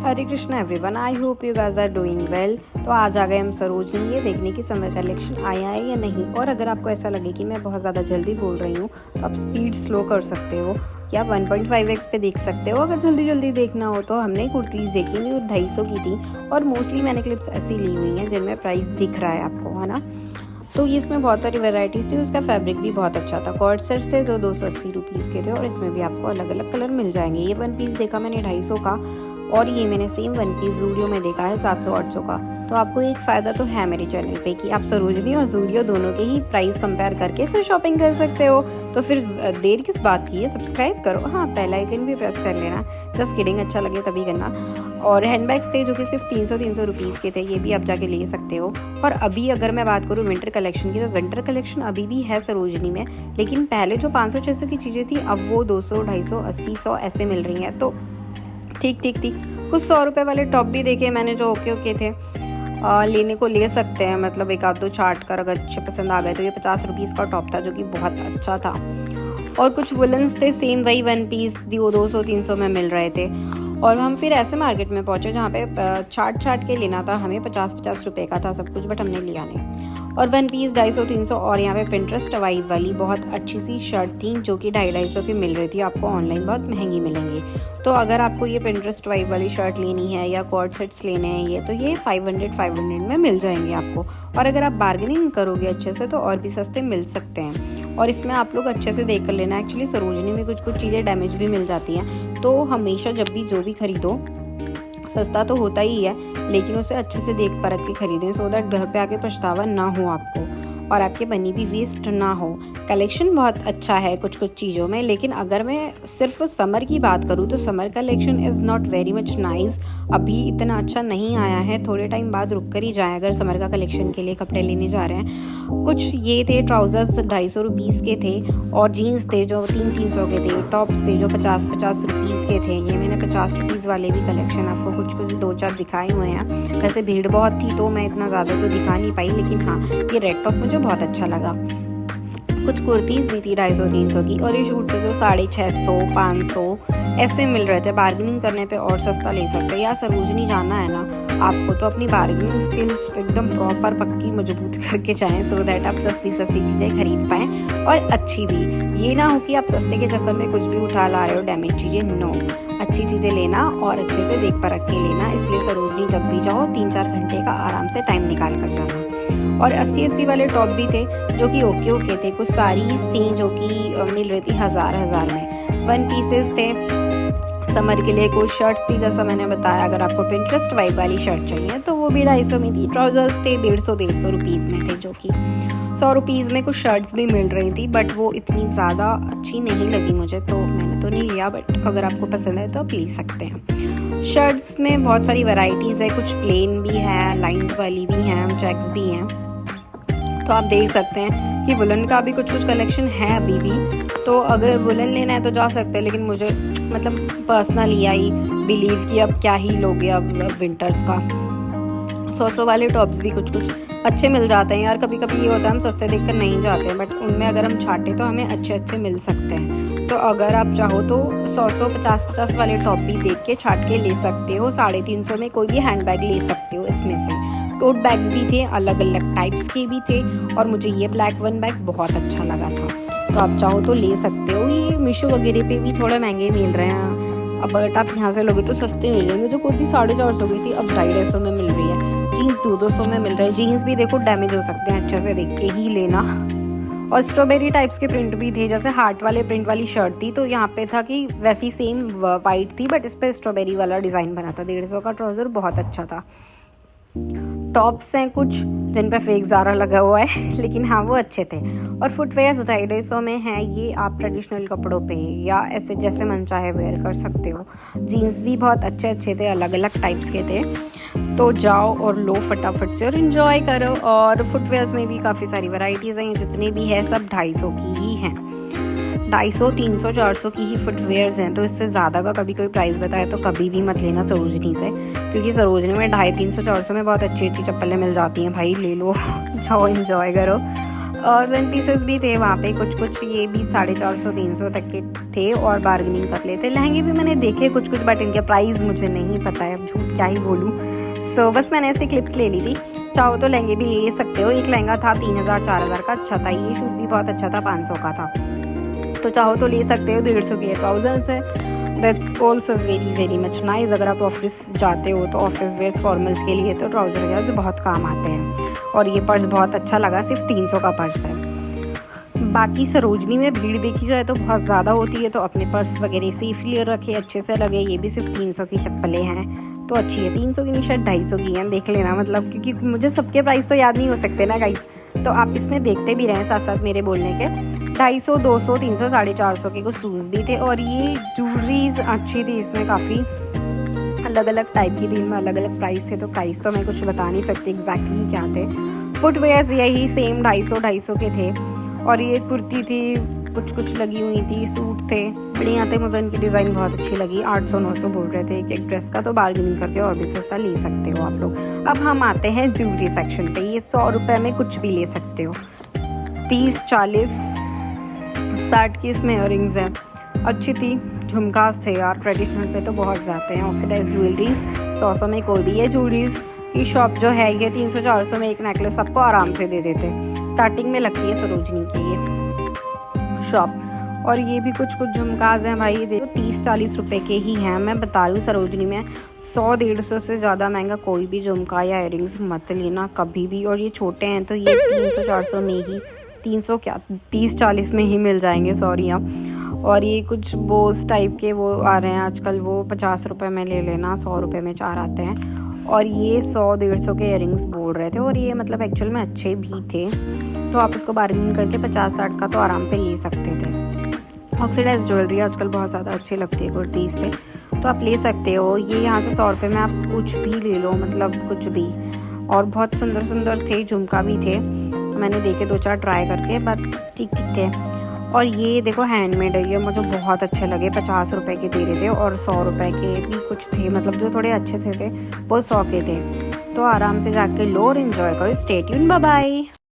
Hare Krishna everyone, I hope you guys are doing well. तो आज आ गए हम सरोजनी ये देखने की समर कलेक्शन आया है या नहीं। और अगर आपको ऐसा लगे कि मैं बहुत ज़्यादा जल्दी बोल रही हूँ तो आप स्पीड स्लो कर सकते हो या 1.5x पे देख सकते हो। अगर जल्दी जल्दी देखना हो तो हमने कुर्तीज़ देखी जो 250 की थी और मोस्टली मैंने क्लिप्स ऐसी ली हुई हैं जिनमें प्राइस दिख रहा है आपको, है ना। तो ये इसमें बहुत सारी वैरायटीज़ थी, उसका फैब्रिक भी बहुत अच्छा था। कॉर्ड सेट थे जो 280 रुपीज़ के थे और इसमें भी आपको अलग अलग कलर मिल जाएंगे। ये वन पीस देखा मैंने 250 का और ये मैंने सेम वन पीस जूडियो में देखा है 700-800 का। तो आपको एक फ़ायदा तो है मेरे चैनल पे कि आप सरोजनी और जूडियो दोनों के ही प्राइस कंपेयर करके फिर शॉपिंग कर सकते हो। तो फिर देर किस बात की है, सब्सक्राइब करो, हाँ बेल आइकन भी प्रेस कर लेना। जस्ट किडिंग, अच्छा लगे तभी करना। और हैंडबैग्स थे जो कि सिर्फ 300 रुपीज़ के थे, ये भी आप जाके ले सकते हो। और अभी अगर मैं बात करूँ विंटर कलेक्शन की, तो विंटर कलेक्शन अभी भी है सरोजनी में, लेकिन पहले जो 500-600 की चीज़ें थी अब वो 200, 250, 80, 100 ऐसे मिल रही हैं। तो ठीक ठीक थी। कुछ 100 रुपये वाले टॉप भी देखे मैंने जो ओके थे, लेने को ले सकते हैं। मतलब एक आध दो चार्ट कर अगर अच्छे पसंद आ गए तो ये 50 रुपीज़ का टॉप था जो कि बहुत अच्छा था। और कुछ वुलन्स थे सेम वही वन पीस 200-300 में मिल रहे थे। और हम फिर ऐसे मार्केट में पहुंचे जहाँ पे चार्ट के लेना था हमें, 50-50 रुपये का था सब कुछ, बट हमने लिया नहीं। और वन पीस 250-300 और यहाँ पे पिंटरेस्ट वाइब वाली बहुत अच्छी सी शर्ट थी जो कि 250-250 की मिल रही थी। आपको ऑनलाइन बहुत महंगी मिलेंगी। तो अगर आपको ये पिंटरेस्ट वाइब वाली शर्ट लेनी है या कॉर्ड सेट्स लेने हैं ये, तो ये 500 में मिल जाएंगे आपको। और अगर आप बार्गेनिंग करोगे अच्छे से तो और भी सस्ते मिल सकते हैं। और इसमें आप लोग अच्छे से देख कर लेना। एक्चुअली सरोजनी में कुछ चीज़ें डैमेज भी मिल जाती हैं, तो हमेशा जब भी जो भी खरीदो सस्ता तो होता ही है, लेकिन उसे अच्छे से देख परख के खरीदें सो दैट घर पे आके पछतावा ना हो आपको और आपके बनी भी वेस्ट ना हो। कलेक्शन बहुत अच्छा है कुछ चीज़ों में, लेकिन अगर मैं सिर्फ समर की बात करूँ तो summer collection is not very much nice. अभी इतना अच्छा नहीं आया है, थोड़े टाइम बाद रुक कर ही जाएं अगर समर का कलेक्शन के लिए कपड़े लेने जा रहे हैं। कुछ ये थे ट्राउज़र्स 250 रुपीज़ के थे और जीन्स थे जो 300 के थे, टॉप्स थे जो 50 रुपीज़ के थे। ये मैंने 50 रुपीज़ वाले भी कलेक्शन आपको कुछ 2-4 दिखाए हुए हैं। वैसे भीड़ बहुत थी तो मैं इतना ज़्यादा तो दिखा नहीं पाई, लेकिन हाँ ये रेड टॉप मुझे बहुत अच्छा लगा। कुछ कुर्तीज़ भी थी 250-300 की और ये शूट थे जो 650, 500 ऐसे मिल रहे थे। बार्गेनिंग करने पे और सस्ता ले सकते हैं। यार सरोजनी जाना है ना आपको तो अपनी बार्गेनिंग स्किल्स एकदम प्रॉपर पक्की मजबूत करके जाएं सो दैट आप सस्ती चीज़ें खरीद पाएँ और अच्छी भी। ये ना हो कि आप सस्ते के चक्कर में कुछ भी उठा ला रहे हो डैमेज चीज़ें। नो, अच्छी चीज़ें लेना और अच्छे से देख परख के लेना। इसलिए सरोजनी जब भी जाओ 3-4 घंटे का आराम से टाइम निकाल कर जाना। और 80 वाले टॉप भी थे जो कि ओके थे। कुछ साड़ीज़ थी जो कि मिल रही थी हज़ार में। वन पीसेस थे समर के लिए। कुछ शर्ट्स थी जैसा मैंने बताया, अगर आपको पिंटरेस्ट वाइब वाली शर्ट चाहिए तो वो भी 250 में थी। ट्राउजर्स थे 150 रुपीज़ में थे जो कि 100 रुपीज़ में। कुछ शर्ट्स भी मिल रही थी बट वो इतनी ज़्यादा अच्छी नहीं लगी मुझे, तो मैंने तो नहीं लिया। बट अगर आपको पसंद है तो आप ले सकते हैं। शर्ट्स में बहुत सारी वैरायटीज़ है, कुछ प्लेन भी है, लाइंस वाली भी हैं, चेक्स भी हैं। तो आप देख सकते हैं कि वुलन का भी कुछ कलेक्शन है अभी भी। तो अगर वुलन लेना है तो जा सकते हैं, लेकिन मुझे मतलब पर्सनली आई बिलीव कि अब क्या ही लोगे अब विंटर्स का। 100 वाले टॉप्स भी कुछ अच्छे मिल जाते हैं यार। कभी कभी ये होता है हम सस्ते देखकर नहीं जाते हैं, बट उनमें अगर हम छाटे तो हमें अच्छे मिल सकते हैं। तो अगर आप चाहो तो 100, 50 वाले टॉप भी देख के छाट के ले सकते हो। 350 में कोई भी हैंडबैग ले सकते हो इसमें से। टोट बैग्स भी थे, अलग अलग टाइप्स के भी थे और मुझे ये ब्लैक वन बैग बहुत अच्छा लगा था। तो आप चाहो तो ले सकते हो। ये मीशो वगैरह पे भी थोड़े महंगे मिल रहे हैं, अब अगर आप यहाँ से लोगे तो सस्ते मिल जाएंगे। जो कुर्ती 450 की थी अब 250 में मिल रही है। जीन्स 200 में मिल रहा है। जीन्स भी देखो डैमेज हो सकते हैं, अच्छे से देख के ही लेना। और स्ट्रॉबेरी टाइप्स के प्रिंट भी थे, जैसे हार्ट वाले प्रिंट वाली शर्ट थी तो यहाँ पे था कि वैसी सेम वाइट थी बट इस पर स्ट्रॉबेरी वाला डिज़ाइन बना था। 150 का ट्राउज़र बहुत अच्छा था। टॉप्स हैं कुछ जिन पे फेक ज़ारा लगा हुआ है लेकिन हाँ वो अच्छे थे। और फुटवेयर्स 250 में है। ये आप ट्रेडिशनल कपड़ों पे या ऐसे जैसे मन चाहे वेयर कर सकते हो। जीन्स भी बहुत अच्छे थे, अलग अलग टाइप्स के थे। तो जाओ और लो फटाफट से और इन्जॉय करो। और फुटवेयर्स में भी काफ़ी सारी वैरायटीज़ हैं, जितनी भी है सब 250 की ही हैं। 250, 300, 400 की ही फुटवेयर्स हैं। तो इससे ज़्यादा का कभी कोई प्राइस बताए तो कभी भी मत लेना सरोजनी से, क्योंकि सरोजनी में 250, 300, 400 में बहुत अच्छी चप्पलें मिल जाती हैं। भाई ले लो जाओ इन्जॉय करो। और 1 पीसेस भी थे वहाँ पे कुछ ये भी 450-300 तक के थे और बार्गेनिंग कर लेते। लहंगे भी मैंने देखे कुछ बट इनके प्राइस मुझे नहीं पता है, अब झूठ क्या ही बोलूँ। सो बस मैंने ऐसे क्लिप्स ले ली थी। चाहो तो लहंगे भी ले सकते हो। एक लहंगा था 3000-4000 का, अच्छा था। ये शूट भी बहुत अच्छा था, 500 का था। तो चाहो तो ले सकते हो। 150 के ट्राउजर्स है, that's also very much nice. अगर आप ऑफिस जाते हो तो ऑफिस वेयर्स फॉर्मल्स के लिए तो ट्राउज़र वगैरह तो बहुत काम आते हैं। और ये पर्स बहुत अच्छा लगा, सिर्फ 300 का पर्स है। बाकी सरोजनी में भीड़ देखी जाए तो बहुत ज़्यादा होती है, तो अपने पर्स वगैरह सेफली रखे, अच्छे से लगे। ये भी सिर्फ 300 की चप्पलें हैं तो अच्छी है। 300 की नहीं, शायद 250 की हैं, देख लेना। मतलब क्योंकि मुझे सबके प्राइस तो याद नहीं हो सकते ना गाइस, तो आप इसमें देखते भी रहें साथ साथ मेरे बोलने के। 250, 200, 300, 450 के कुछ शूज़ भी थे। और ये ज्वेलरीज अच्छी थी, इसमें काफ़ी अलग अलग टाइप की थी, इनमें अलग अलग प्राइस थे। तो प्राइस तो मैं कुछ बता नहीं सकती एग्जैक्टली क्या थे। फुटवेयर्स यही सेम 250 के थे। और ये कुर्ती थी कुछ लगी हुई थी, सूट थे बढ़िया थे, मुझे इनकी डिज़ाइन बहुत अच्छी लगी। 800-900 बोल रहे थे एक ड्रेस का, तो बार्गेनिंग करके और भी सस्ता ले सकते हो आप लोग। अब हम आते हैं ज्वेलरी सेक्शन पे। ये 100 रुपये में कुछ भी ले सकते हो। 30, 40, 60 की इसमें इयररिंग्स हैं, अच्छी थी। झुमकास थे यार, ट्रेडिशनल पे तो बहुत जाते हैं। ऑक्सीडाइज ज्वेलरीज 100 में कोई भी। ये ज्वेलरीज की शॉप जो है ये 300-400 में एक नेकलेस आपको आराम से दे देते। स्टार्टिंग में लगती है सरोजनी की ये शॉप। और ये भी कुछ झुमकाज हैं भाई, देखो 30-40 रुपए के ही हैं। मैं बता रही हूँ सरोजनी में 100-150 से ज़्यादा महंगा कोई भी झुमका या इयररिंग्स मत लेना कभी भी। और ये छोटे हैं तो ये 300-400 में ही, 300 क्या 30-40 में ही मिल जाएंगे, सॉरी हाँ। और ये कुछ बोस टाइप के वो आ रहे हैं आजकल, वो 50 रुपये में ले लेना, 100 रुपये में 4 आते हैं। और ये 100-150 के इयररिंग्स बोल रहे थे, और ये मतलब एक्चुअल में अच्छे भी थे। तो आप इसको बार्गेनिंग करके 50-60 का तो आराम से ले सकते थे। ऑक्सीडाइज ज्वेलरी आजकल बहुत ज़्यादा अच्छी लगती है कुर्तीज़ पे, तो आप ले सकते हो। ये यहाँ से 100 रुपये में आप कुछ भी ले लो, मतलब कुछ भी। और बहुत सुंदर थे, झुमका भी थे, मैंने देखे 2-4 ट्राई करके, बट ठीक थे। और ये देखो हैंडमेड है, ये मुझे बहुत अच्छे लगे। 50 रुपये के दे रहे थे और 100 रुपये के भी कुछ थे, मतलब जो थोड़े अच्छे से थे वो 100 के थे। तो आराम से जाके लो और इन्जॉय करो। Stay tuned, bye bye.